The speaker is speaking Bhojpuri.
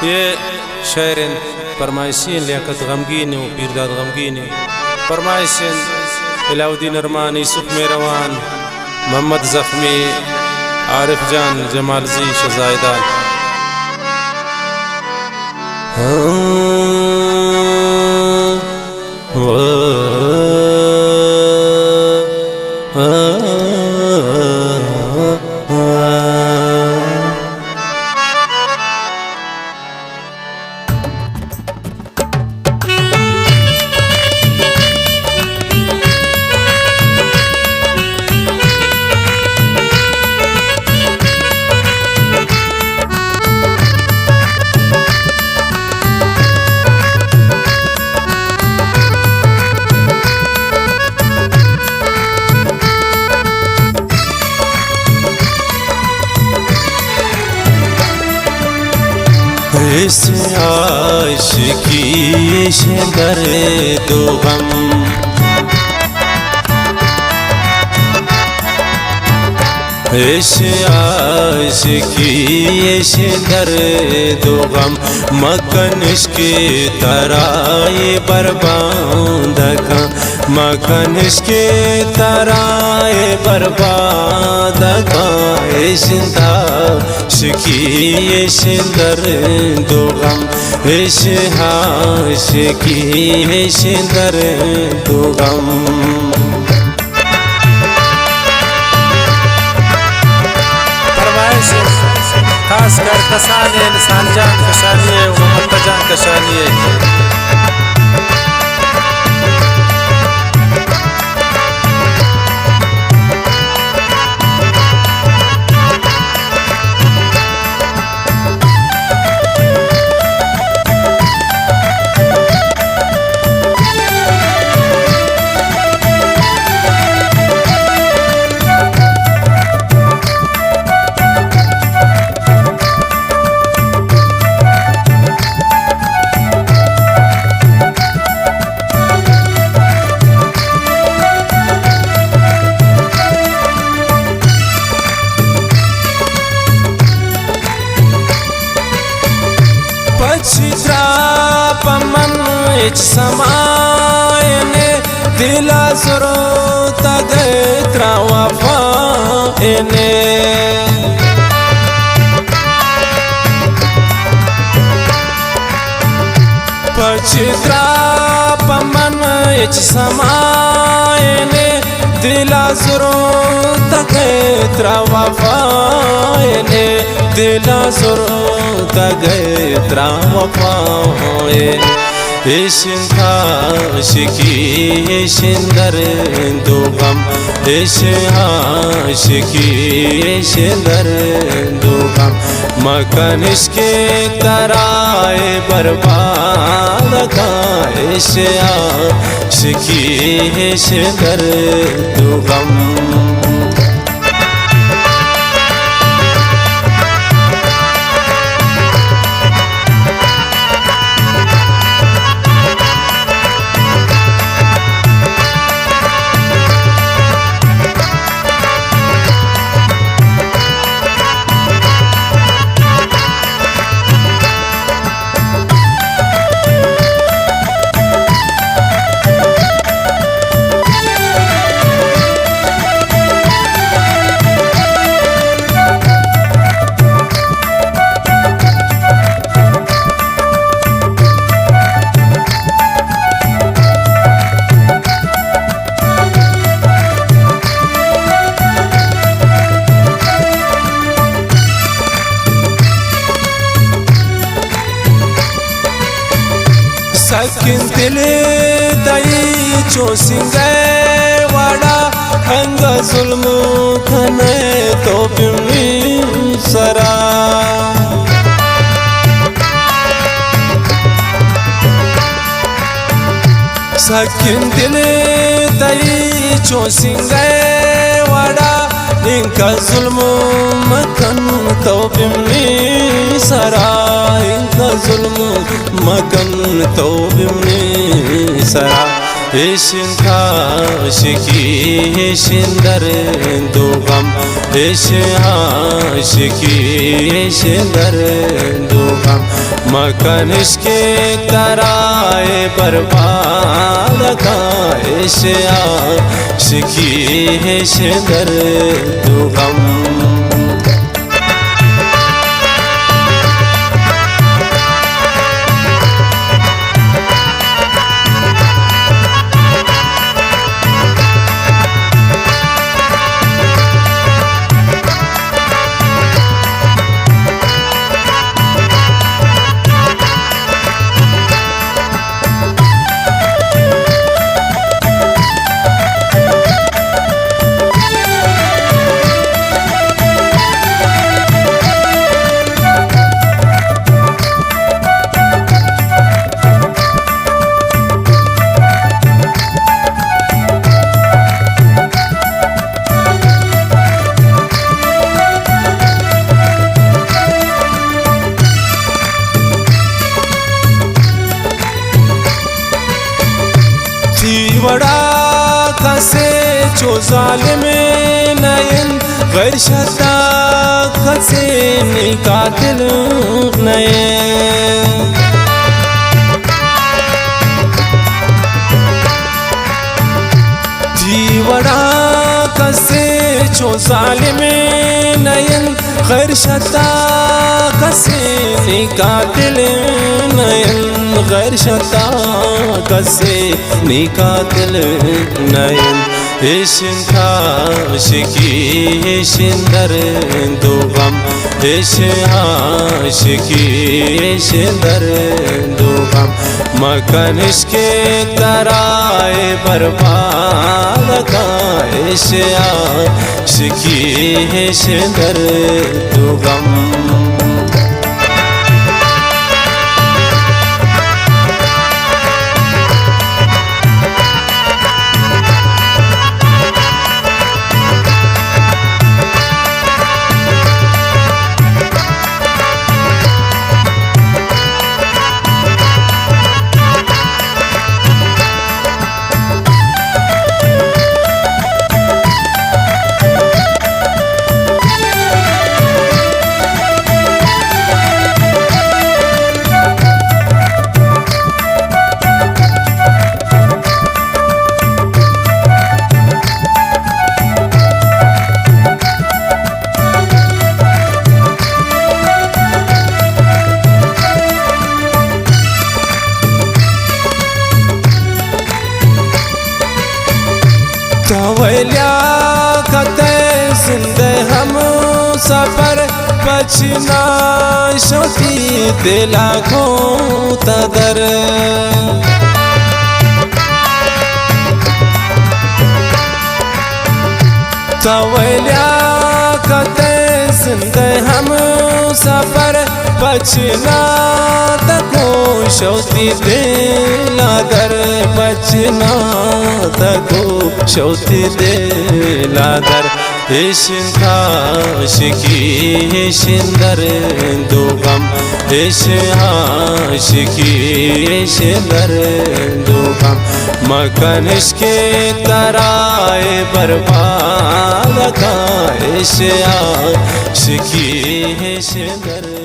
ये शायरन फरमाइशीन लियाकत गमगीन व पीरदाद गमगीन फरमाइशीन इलाउद्दीन अरमान यूसुफ मेरवान मोहम्मद जख्मी आरिफ जान जमालजी शजायदान। इस आशिकी से दर्द गम, इस आशिकी से दर्द गम, मकन इसके तरह ये बर्बाद का, मकन इसके तरह ये बर्बाद का। जिंदा शिकी से दर्द गम, इस आशिकी से दर्द गम। खास कर कसाने इंसान जान कशानी मोहम्मद जान कशानी पमन समायने दिला सुरो तगत्रा वफाने, पचित्रा पमन समायने दिला सुरो तगत्रा वफाने, दिला सुरो तगत्रा वफाने। इस आशिकी से दर्द गम, इस आशिकी से दर्द गम, मकन इसके तरह बर्बाद का। इस आशिकी से दर्द गम। सकिन दिल दई चो सिंगे वाड़ा, हंग जुल्म खने तो बिमी सरा। सकिन दिल दई चो सिंगे वाड़ा, इनका जुल्म मकन तो बिमी सरा, इनका जुल्म मकन तो बिमी सरा। इस आशिकी से दर्द गम, इश आशिकी इश दर्द गम मकन इश्के कराए बर्बाद का इश आशिकी इश दर्द गम बड़ा कसे जो जालिम नयन गैर शता कसे निकातिल नयन जीवड़ा कसे जो जालिम नयन गैर शता कसे निकातिल नयन गैर शता कसे निकातिल नयन इश्न आशिकी इश्न दर्द गम इश्न आशिकी इश्न दर्द गम मकन इश्के कराए बर्बाद का इश्न आशिकी इश्न दर्द गम तवल्या कते जिंदे हम सफर बचना शोती दिला को तदर तवल्या कते जिंदे हम सफर बचना तको शौती दिला दर बचना तको शौती दिला दर इश्न आशिकी इश्न दर्द गम इश्न आशिकी इश्न दर्द गम मकन इश्के कराए बर्बाद का इश्न आशिकी इश्न दर्द